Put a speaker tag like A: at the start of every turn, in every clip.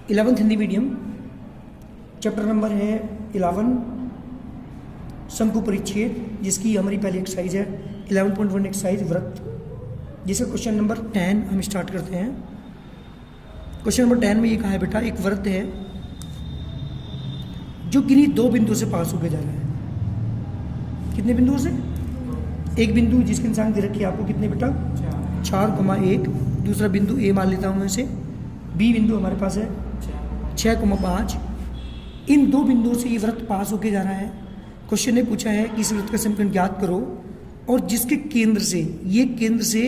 A: 11th Hindi medium, chapter number है 11 शंकु परिच्छेद, जिसकी हमारी पहली एक्सरसाइज है 11.1 एक्सरसाइज व्रत, जिसका क्वेश्चन नंबर 10 हम स्टार्ट करते हैं। क्वेश्चन नंबर 10 में ये कहा है बेटा, एक व्रत है जो किन्हीं दो बिंदुओं से पास होकर जा रहा है। कितने बिंदुओं से? एक बिंदु जिसकी निशान दे रखी है आपको, कितने बेटा? 4,1। दूसरा बिंदु ए मान लेता हूँ मैं इसे, बी बिंदु हमारे पास है 6,5। इन दो बिंदुओं से ये व्रत पास होके जा रहा है। क्वेश्चन ने पूछा है कि इस व्रत का समीकरण ज्ञात करो और जिसके केंद्र से, ये केंद्र से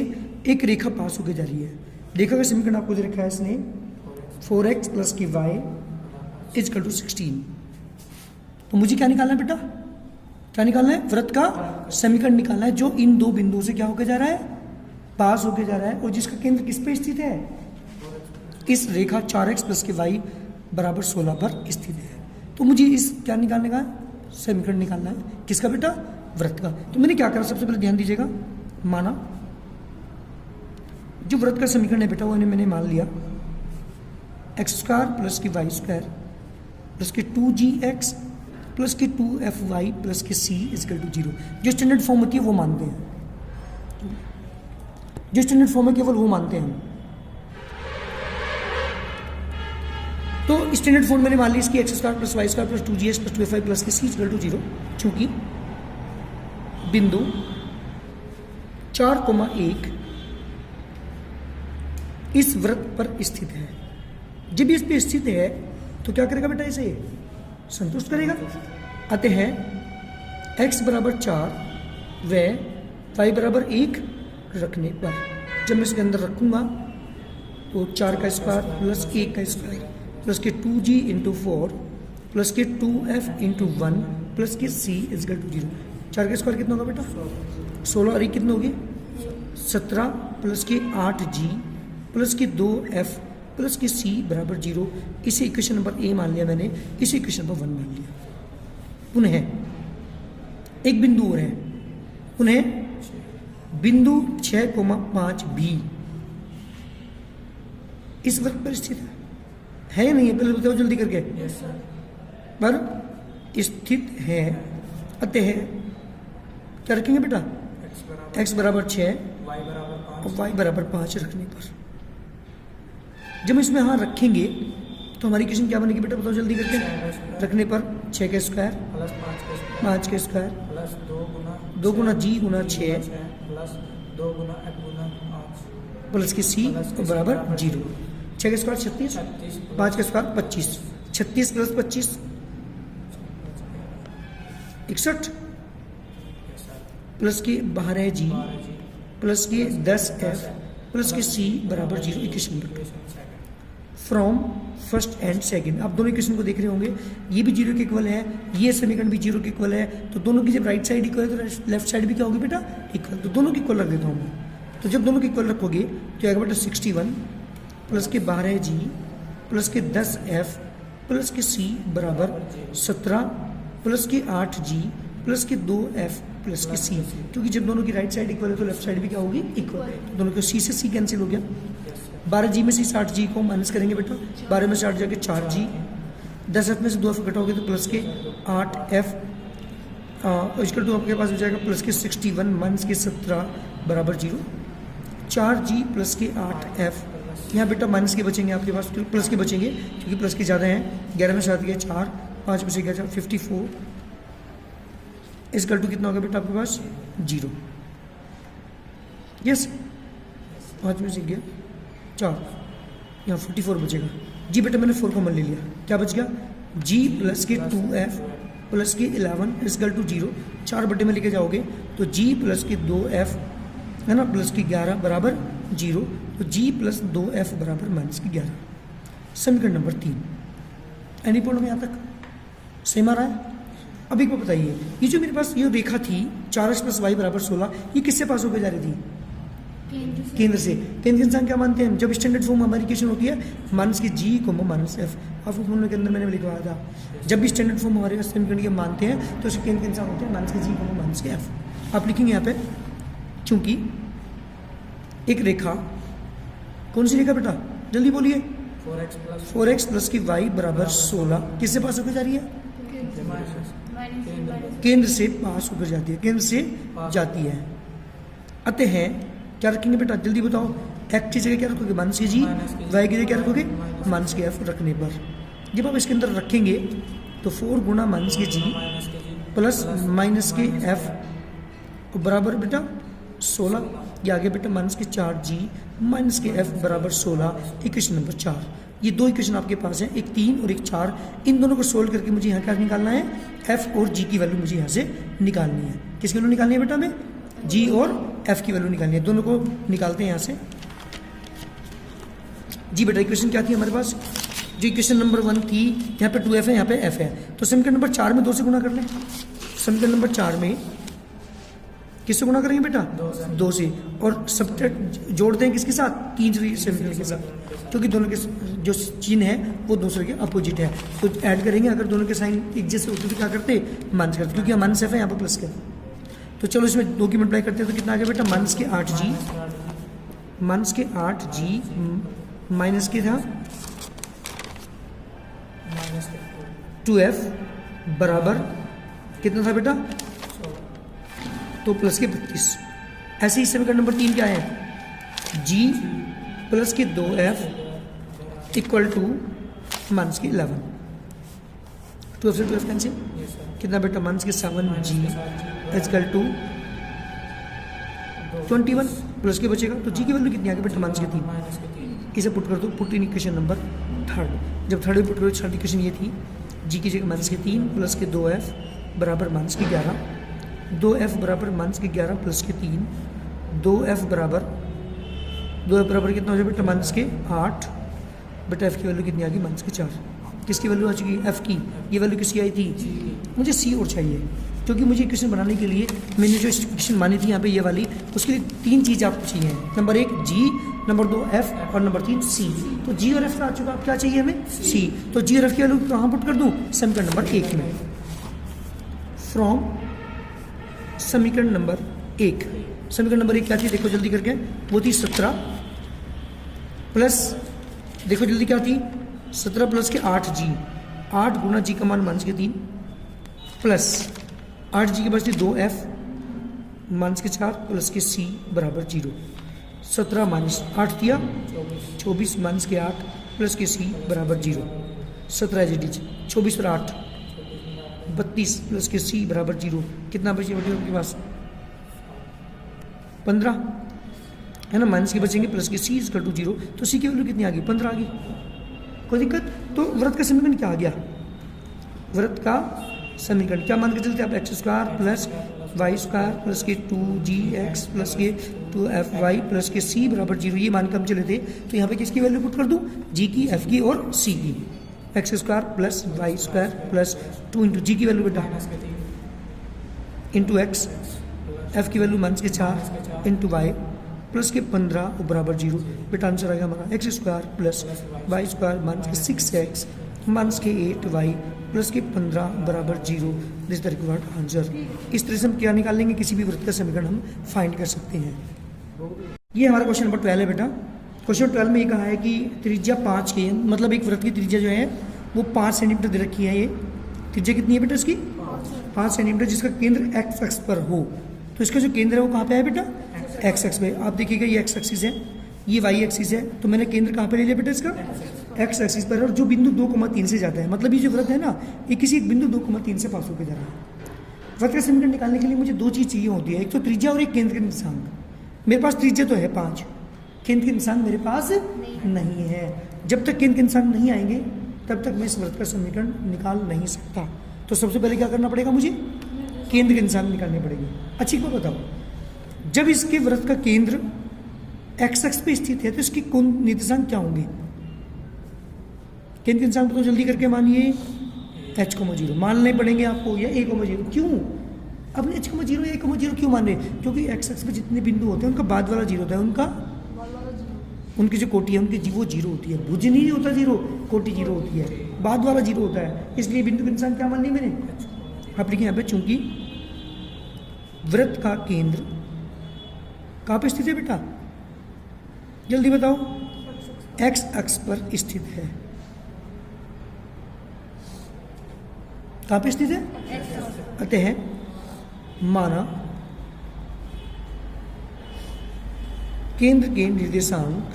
A: एक रेखा पास होके जा रही है। रेखा का समीकरण आपको दे रखा है इसने 4x + y = 16। तो मुझे क्या निकालना है बेटा? क्या निकालना है? व्रत का समीकरण निकालना है जो इन दो बिंदुओं से क्या होके जा रहा है? पास होके जा रहा है, और जिसका केंद्र किस पे स्थित है? इस रेखा 4x + y = 16 पर स्थित है। तो मुझे इस क्या निकालने का समीकरण निकालना है, किसका बेटा? व्रत का। तो मैंने क्या करा, सबसे पहले ध्यान दीजिएगा, माना जो व्रत का समीकरण है बेटा वो मैंने मान लिया x² + y² + 2gx + 2fy + c = 0। जो स्टैंडर्ड फॉर्म होती है वो मानते हैं, जो स्टैंडर्ड फॉर्म है केवल वो मानते हैं हम। तो स्टैंडर्ड फॉर्म मैंने मान ली इसकी x² + y² + 2gx + 2fy + c = 0, चूंकि बिंदु 4,1 इस व्रत पर स्थित है। जब इस पे स्थित है तो क्या करेगा बेटा? इसे संतुष्ट करेगा। अतः x = 4 व y = 1 रखने पर, जब मैं इसके अंदर रखूंगा तो 4 का स्क्वायर + 1 का स्क्वायर + 2g × 4 + 2f × 1 + c = 0। 4 का स्क्वायर कितना होगा बेटा? 16 और 1 कितना होगी? 17 + 8g + 2f + c = 0। इसे इक्वेशन नंबर ए मान लिया मैंने, इसे इक्वेशन नंबर 1 मान लिया। पुनः एक बिंदु और है, पुनः बिंदु 6,5b इस व्रत पर स्थित है या नहीं है? पहले बताओ जल्दी करके। पर स्थित है। अतः क्या रखेंगे बेटा? x = 6 और y = 5 रखने पर, जब हम इसमें हाँ रखेंगे तो हमारी इक्वेशन क्या बनेगी बेटा? बताओ जल्दी करके। रखने पर 6 का स्क्वायर + 5 का स्क्वायर + 2 × g × 6
B: + 2 × f × 5
A: + c = 0। 6 का स्क्वायर 36, 5 का स्क्वायर 25, 36 + 25 61 प्लस के 12g प्लस के 10f प्लस के c = 0। Equation from first and second. आप दोनों इक्वेशन को देख रहे होंगे, ये भी 0 के इक्वल है, ये समीकरण भी 0 के इक्वल है। तो दोनों की जब राइट साइड इक्वल है तो लेफ्ट साइड भी क्या होगी बेटा? इक्वल। तो दोनों की इक्वल रख देता हूँ मैं। तो जब दोनों की इक्वल रखोगे तो आएगा बेटा 61 प्लस के 12g प्लस के 10f प्लस के c = 17 प्लस के 8g प्लस के 2f प्लस के c। क्योंकि जब दोनों की राइट साइड इक्वल है तो लेफ्ट साइड भी क्या होगी? इक्वल। तो दोनों को c से c कैंसिल हो गया। 12g में से 60g को माइनस करेंगे बेटा, 12 में से 8 जाके 4g, 10f में से 2f घटाओगे तो प्लस के 8f = 2 आपके पास हो जाएगा प्लस के 61 माइनस के 17 = 0। 4g प्लस के 8f, यहाँ बेटा माइनस के बचेंगे आपके पास, प्लस के बचेंगे क्योंकि प्लस के ज़्यादा हैं। 11 में से 7 गया 4, 5 में से गया 54 = कितना होगा बेटा आपके पास? 0। यस, 5 में से गया 4, यहाँ 44 बचेगा। जी बेटा मैंने 4 कॉमन ले लिया, क्या बच गया? g प्लस के 2f प्लस के 11 = 0। 4 बटे में लेके जाओगे तो g प्लस के 2f है ना प्लस की 11 = 0। तो g प्लस 2f = -11। समीकरण नंबर 3। एनी पॉइंट में यहाँ तक सेम आ रहा है? अब एक बात बताइए, ये जो मेरे पास ये रेखा थी 4x + y = 16, ये किससे पास होकर जा रही थी? केंद्र से। केंद्र के क्या मानते हैं? जब स्टैंडर्ड फॉर्म हमारी इक्वेशन होती है -g, -f, आपको फॉर्मूले के अंदर मैंने लिखवाया था, जब भी स्टैंडर्ड फॉर्म हमारे समीकरण के मानते हैं तो उसके केंद्र के इंसान होते हैं -g, -f। आप लिखेंगे यहाँ पे, चूंकि एक रेखा, कौन सी रेखा बेटा? जल्दी बोलिए। 4x प्लस की y बराबर 16 किससे पास होकर जा रही है? केंद्र से पास होकर जाती है, केंद्र से जाती है। अतः है क्या रखेंगे बेटा, जल्दी बताओ। x की जगह क्या रखोगे? माइनस के g, y की जगह क्या रखोगे? माइनस के f रखने पर जब आप इसके अंदर रखेंगे तो 4 गुना माइनस के g प्लस माइनस के f बराबर बेटा 16, ये आगे बेटा माइनस के 4g माइनस के f बराबर 16, इक्वेशन नंबर 4। ये दो इक्वेशन आपके पास है, एक 3 और एक 4। इन दोनों को सोल्व करके मुझे यहाँ क्या निकालना है? f और g की वैल्यू मुझे यहाँ से निकालनी है। किसकी वैल्यू निकालनी है बेटा? हमें g और f की वैल्यू निकालनी है। दोनों को निकालते हैं यहाँ से। जी बेटा इक्वेशन क्या थी हमारे पास? जो इक्वेशन नंबर 1 थी, यहाँ पे 2f है, यहाँ पे f है, तो समीकरण नंबर 4 में 2 से गुणा कर लें। समीकरण नंबर 4 में किससे गुणा करेंगे बेटा? 2 से। और सब्ट्रैक्ट जोड़ते हैं किसके साथ? 3 समीकरण के साथ, क्योंकि दोनों के जो चिन्ह है वो दूसरे के अपोजिट है। तो ऐड करेंगे, अगर दोनों के साइन एक जैसे होते तो क्या करते? माइनस करते, क्योंकि माइनस f है, यहाँ पर प्लस का। तो चलो इसमें 2 की मल्टीप्लाई करते हैं तो कितना आ गया बेटा? माइनस के 8g, माइनस के 8g माइनस के था 2f बराबर कितना था बेटा? तो प्लस के 32। ऐसे ही समीकरण नंबर 3 क्या है? g प्लस के 2f इक्वल टू माइनस के 11। 12 से 12 कैंसिल, कितना बेटा? माइनस के 7g इक्वल टू 21 प्लस के बचेगा। तो g की वैल्यू कितनी आ गई बेटा? माइनस के 3। इसे पुट कर दो, पुट इन इक्वेशन नंबर 3। जब थर्ड में पुट करो, थर्ड इक्वेशन ये थी, g की जगह माइनस के 3 प्लस के 2f बराबर माइनस के 11, 2f बराबर माइनस के 11 प्लस के 3, 2f बराबर कितना हो जाए बेटा? माइनस के 8। बेटा f की वैल्यू कितनी आ गई? Minus k 4। किसकी वैल्यू आ चुकी है? f की। ये वैल्यू किसकी आई थी? मुझे c और चाहिए, क्योंकि मुझे इक्वेशन बनाने के लिए मैंने जो इक्वेशन मानी थी यहाँ पे ये वाली, उसके लिए 3 चीज़ आपको चाहिए। नंबर 1 g, नंबर 2 f और नंबर 3 c। तो g और f का आ चुका, अब क्या चाहिए हमें? c। तो g और f की वैल्यू कहाँ पुट कर दूँ? समीकरण नंबर 1 में। फ्रॉम समीकरण नंबर 1, समीकरण नंबर 1 क्या थी? देखो जल्दी करके, वो थी 17 प्लस, देखो जल्दी क्या थी? 17 प्लस के 8g, 8 गुना g का मान माइनस के 3 प्लस 8g के पास थी 2f माइनस के 4 प्लस के c बराबर 0। 17 माइनस 8 दिया 24 माइनस के 8 प्लस के c बराबर 0। 17 एज 24 और 8 32 प्लस के c बराबर 0। कितना बचे बेटे आपके पास? 15 है ना, माइनस के बचेंगे प्लस के c इक्वल टू 0। तो c की वैल्यू कितनी आ गई? 15 आ गई। कोई दिक्कत? तो व्रत का समीकरण क्या आ गया? व्रत का समीकरण क्या मान के चलते आप? X square plus y square plus के 2gx प्लस के 2fy प्लस के c बराबर 0, ये मान के हम चले थे। तो यहाँ पे किसकी वैल्यू पुट कर दूँ? g की, f की और c की। X square plus y square plus 2 into g की वैल्यू बेटा इंटू एक्स, एफ की value minus k 4 into Y plus के 15 बराबर 0। बेटा आंसर आएगा हमारा x square plus y square minus के 6x माइनस के 8y प्लस के 15 बराबर 0। This the required answer. इस तरह से हम क्या निकाल लेंगे? किसी भी वृत्त का समीकरण हम फाइंड कर सकते हैं। ये हमारा क्वेश्चन नंबर 12 है बेटा। क्वेश्चन 12 में ये कहा है कि त्रिज्या 5 की है, मतलब एक वृत्त की त्रिज्या जो है वो 5 सेंटीमीटर दे रखी है। ये त्रिज्या कितनी है बेटा इसकी? 5 सेंटीमीटर, जिसका केंद्र एक्स एक्स पर हो। तो इसका जो केंद्र है वो कहाँ पे है बेटा? एक्स एक्स पे। आप देखिएगा ये एक्स एक्सिस है, ये वाई एक्सिस है, तो मैंने केंद्र कहाँ पे ले लिया बेटा इसका? एक्स एक्सिस पर। और जो बिंदु 2,3 से जाता है, मतलब ये जो वृत्त है ना, ये किसी एक बिंदु 2,3 से पास होकर जा रहा है। वृत्त का समीकरण निकालने के लिए मुझे 2 चीज़ चाहिए होती है, एक तो त्रिज्या और एक केंद्र के निर्देशांक। मेरे पास त्रिज्या तो है 5, केंद्र के निर्देशांक मेरे पास नहीं है। जब तक केंद्र के निर्देशांक नहीं आएंगे तब तक मैं इस वृत्त का समीकरण निकाल नहीं सकता। तो सबसे पहले क्या करना पड़ेगा मुझे? केंद्र के निर्देशांक निकालने पड़ेंगे। अच्छी बात बताओ, जब इसके वृत्त का केंद्र एक्स एक्स पे स्थित है तो इसके कौन निर्देशांक क्या होंगे? केंद्र के निर्देशांक तो जल्दी करके मानिए h,0 मानने पड़ेंगे आपको, या a,0। क्यों अपने h,0 या a,0 क्यों मान रहे? क्योंकि एक्स एक्स पे जितने बिंदु होते हैं उनका बाद वाला 0 होता है, उनकी जो कोटि है उनकी वो 0 होती है। भुज नहीं होता 0, कोटि 0 होती है, बाद वाला 0 होता है। इसलिए बिंदु के निर्देशांक क्या मान लिया मैंने? आप देखिए यहाँ पे, चूंकि वृत्त का केंद्र कहाँ पे स्थित है बेटा? जल्दी बताओ। एक्स अक्ष पर स्थित है। कहाँ पे स्थित है? अतः माना केंद्र के निर्देशांक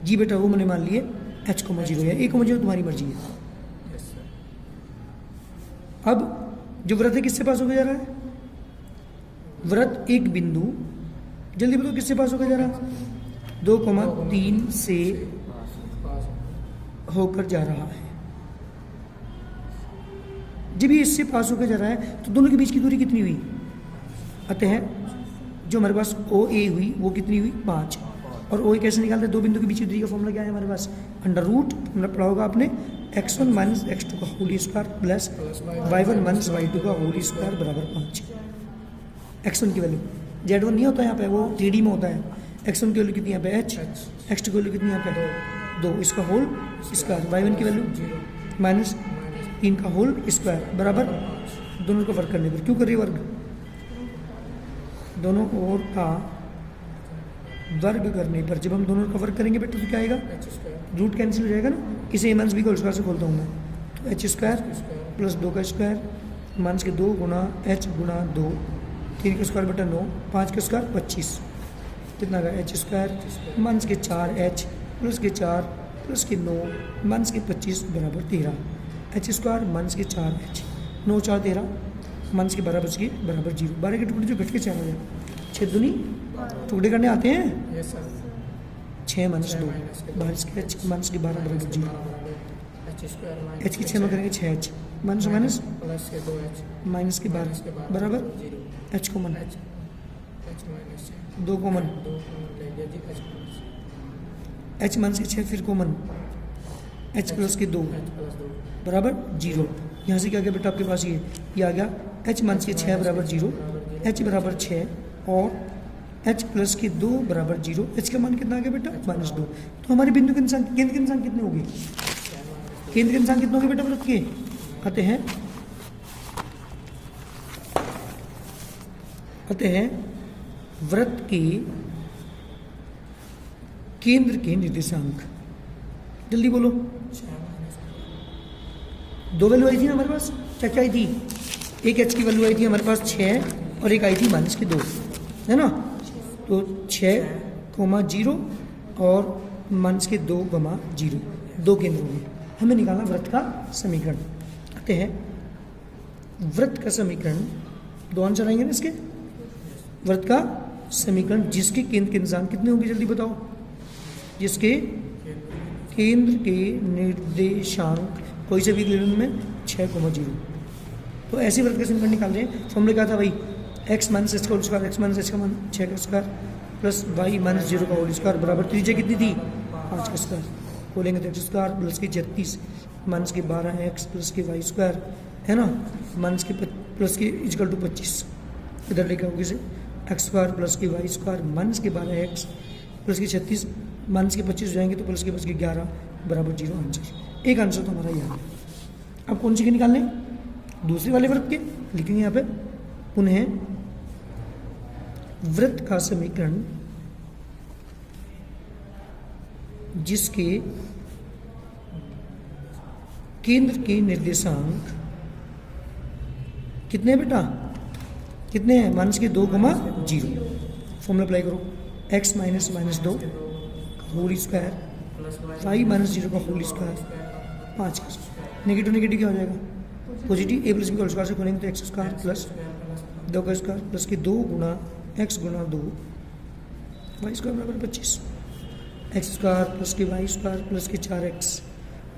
A: जी बेटा वो मैंने मान लिए h, 0 या a, 0 तुम्हारी मर्जी है।
B: Yes sir.
A: अब जो व्रत है किससे पास होकर जा रहा है? व्रत एक बिंदु, जल्दी बताओ किससे पास होकर जा रहा है? 2,3 से
B: पास
A: होकर जा रहा है। जब ये इससे पास होकर जा रहा है तो दोनों के बीच की दूरी कितनी हुई? अतः जो हमारे पास ओ ए हुई वो कितनी हुई? 5। और ओ ए कैसे निकालते हैं? दो बिंदु के बीच की दूरी का फॉर्मूला क्या है हमारे पास? अंडर रूट पढ़ा होगा आपने, x1 माइनस x2 का whole square plus y1 minus y2 का होल स्क्वायर बराबर 5। x1 की वैल्यू z1 नहीं होता यहाँ पे, वो 3D में होता है। x1 की वैल्यू कितनी यहाँ पे? h। x2 की वैल्यू कितनी यहाँ पे? 2, इसका होल स्क्वायर। y1 की वैल्यू माइनस 3 का होल स्क्वायर बराबर दोनों का वर्ग करने पर। क्यों कर रही है वर्ग? दोनों ओर का वर्ग करने पर। जब हम दोनों का वर्ग करेंगे बेटा तो क्या आएगा?
B: h स्क्वायर
A: रूट कैंसिल हो जाएगा ना। इसे a माइनस बी का स्क्वायर से खोलता हूँ मैं, तो h स्क्वायर प्लस 2 का स्क्वायर माइनस के 2 गुना h गुना 2, 3 का स्क्वायर बटा 9, 5 का स्क्वायर 25, कितना का? h स्क्वायर माइनस के 4h प्लस के 4 प्लस के 9 माइनस के 25 बराबर 13। h स्क्वायर माइनस के 4h, 9 4 13 माइनस के 12 बच के बराबर 0। 12 के टुकड़े जो घट के 4 हो जाए, 6 दूनी टुकड़े करने आते हैं।
B: Yes sir.
A: 6 माइनस 2 माइनस के h माइनस के 12 बराबर 0।
B: h स्क्वायर
A: h की 6 में करेंगे 6h माइनस माइनस
B: प्लस के 2h
A: माइनस के 12 बराबर
B: 0
A: h common,
B: h minus
A: 2 common,
B: 2 ले लिया जी
A: h माइनस के 6 फिर कॉमन, h प्लस के 2
B: h प्लस 2
A: बराबर 0। यहाँ से क्या गया बेटा आपके पास? ये आ गया h माइनस के 6 बराबर 0, h बराबर 6 और h प्लस के 2 बराबर 0। h का मान कितना आ गया बेटा? -2। तो हमारे बिंदु के निशान, केंद्र के निशान कितने होंगे? केंद्र के निशान कितने होंगे बेटा व्रत के? अतः व्रत के केंद्र के निर्देशांक, जल्दी बोलो। 2 वैल्यू आई थी ना हमारे पास, क्या क्या आई थी? एक h की वैल्यू आई थी हमारे पास 6 और एक आई थी माइनस के 2, है ना? तो 6,0 और माइनस के 2,0, 2 केंद्र होंगे। हमें निकालना व्रत का समीकरण। अतः व्रत का समीकरण, 2 आंसर आएंगे ना इसके। व्रत का समीकरण जिसके केंद्र के निशान कितने होंगे? जल्दी बताओ। जिसके केंद्र के निर्देशांक कोई से भी लेने में 6,0। तो ऐसे व्रत का समीकरण निकाल रहे हैं। फॉर्मूला क्या था भाई? x माइनस एच का whole square, x minus h का मान 6 का स्क्वायर प्लस y माइनस 0 का होल स्क्वायर बराबर त्रिज्या कितनी थी? 5 का स्क्वायर। बोलेंगे तो x स्क्वायर प्लस के 36 माइनस के 12x प्लस के y स्क्वायर, है ना? माइनस के प्लस के इक्वल टू 25, इधर लेकर आओगे से x स्क्वायर प्लस के y स्क्वायर माइनस के 12x प्लस के 36 माइनस के 25 हो जाएंगे तो प्लस के 11 बराबर 0 आंसर। एक आंसर तो हमारा यह है। अब कौन सी के निकालने? दूसरे वाले व्रत के लिखेंगे यहाँ पे। पुनः व्रत का समीकरण जिसके केंद्र के निर्देशांक कितने हैं बेटा? कितने हैं? माइनस के 2,0। फॉर्मूला अप्लाई करो। x minus minus 2 whole square, y minus 0 का होल स्क्वायर, 5 का स्क्वायर। नेगेटिव नेगेटिव क्या हो जाएगा? पॉजिटिव। a प्लस बी का होल स्क्वायर से खोलेंगे तो x स्क्वायर प्लस 2 का स्क्वायर प्लस के 2 गुना x गुना 2 y स्क्वायर बराबर 25, x स्क्वायर प्लस के y स्क्वायर प्लस के 4x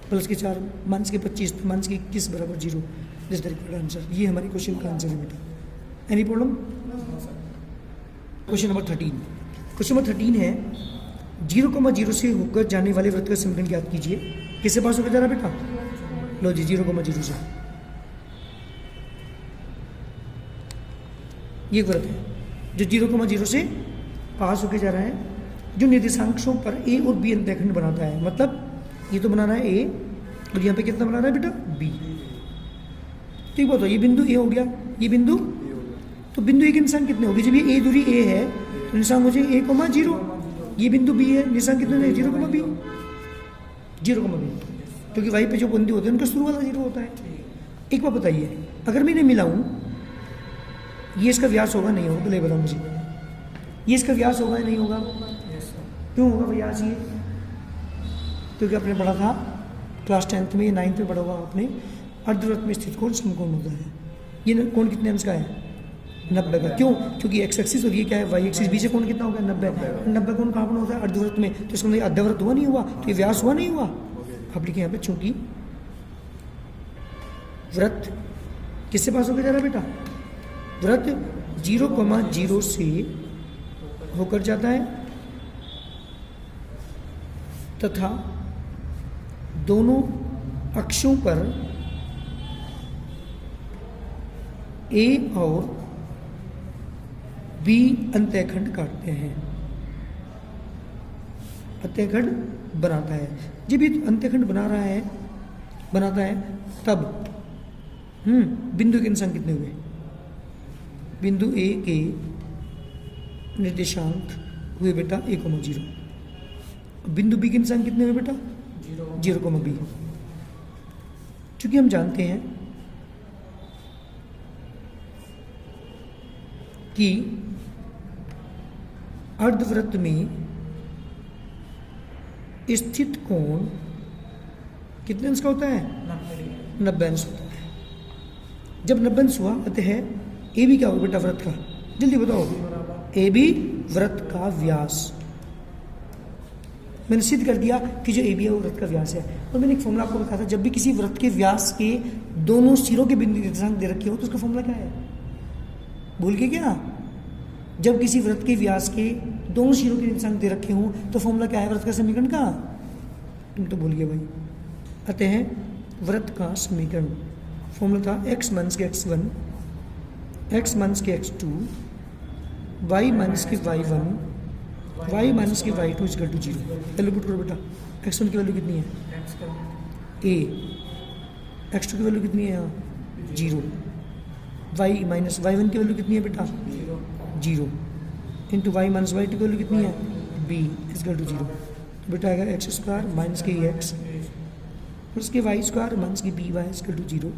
A: प्लस के 4 माइनस के 25 तो माइनस के 21 बराबर 0। This the required answer. ये हमारे क्वेश्चन का आंसर है बेटा। Any problem? Question number 13। Question number 13 है 0,0 से होकर जाने वाले व्रत का समीकरण ज्ञात कीजिए। किससे पास होकर जा रहा बेटा? लो जी, 0,0 से। ये व्रत है जो 0,0 से पास होकर जा रहा है, जो निर्देशांकों पर a और b अंतःखंड बनाता है। मतलब ये तो बना रहा है a और यहाँ पे कितना बना रहा है बेटा? b। तो ये बताओ, ये बिंदु a हो गया, ये बिंदु, तो बिंदु a के निशान कितने होंगे? जब ये a दूरी a है तो निशान हो जाएगा 1,0। ये बिंदु बी है, निशान कितने है 0,b, 0,b, क्योंकि वाई पे जो बिंदु होते हैं उनका शुरू वाला 0 होता है। एक बात बताइए, अगर मैं इन्हें मिलाऊं, ये इसका व्यास होगा नहीं होगा, पहले बताओ मुझे, ये इसका व्यास होगा या नहीं होगा? क्यों होगा व्यास ये? क्योंकि आपने पढ़ा था क्लास 10th में, 9th में पढ़ा होगा आपने, अर्धवृत्त में स्थित कोण समकोण होता है। ये कोण कितने अंश का है? 90 का। क्यों? क्योंकि एक्स एक्सिस और ये क्या है वाई एक्सिस, बीच कोण कितना हो गया 90। 90 कोण कहाँ पर होता है? अर्धवृत्त में। तो इसका मतलब अर्धवृत्त हुआ नहीं हुआ, तो ये व्यास हुआ नहीं हुआ। आप लिखे यहाँ पे चूंकि वृत्त किससे पास होकर जा रहा है बेटा? वृत्त 0,0 से होकर जाता है तथा दोनों अक्षों पर ए और बी अंतःखंड काटते हैं, अंतःखंड बनाता है। जब ये अंतःखंड बनाता है तब बिंदु के निशान कितने हुए? बिंदु ए के निर्देशांक हुए बेटा 1,0। बिंदु बी के निशान कितने हुए बेटा? 0,b। चूंकि हम जानते हैं कि अर्धवृत्त में स्थित कोण कितने अंश का होता है? 90 अंश होता है। जब 90 अंश हुआ अतः ए बी क्या होगा बेटा वृत्त का? जल्दी बताओ। ए बी वृत्त का व्यास। मैंने सिद्ध कर दिया कि जो ए बी है वो वृत्त का व्यास है। और मैंने एक फॉर्मूला आपको बताया था, जब भी किसी वृत्त के व्यास के दोनों सिरों के बिंदु निर्देशांक दे रखे हो तो उसका फॉर्मूला क्या है? भूल के क्या? जब किसी वृत्त के व्यास के दोनों सिरों के निर्देशांक दे रखे हों तो फॉर्मूला क्या है वृत्त का समीकरण का? तुम तो भूल गए भाई। अतः वृत्त का समीकरण फॉर्मूला था x माइनस के x1, x माइनस के x2, y माइनस के y1, y माइनस के y2 equal to 0। Value put करो बेटा। x1 की वैल्यू कितनी है? a। x2 की वैल्यू कितनी है यहाँ? 0। y माइनस y1 की वैल्यू कितनी है बेटा? 0 इंटू y माइनस y2 की वैल्यू कितनी है? b equal to 0। तो बेटा आएगा एक्स स्क्वायर माइनस के एक्स प्लस के वाई स्क्वायर माइनस के बी वाई इक्वल टू 0।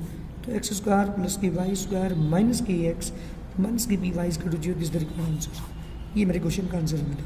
A: तो एक्स स्क्वायर प्लस के वाई स्क्वायर माइनस के एक्स माइनस के b y equal to 0। This the required answer. ये मेरे क्वेश्चन का आंसर है बेटा।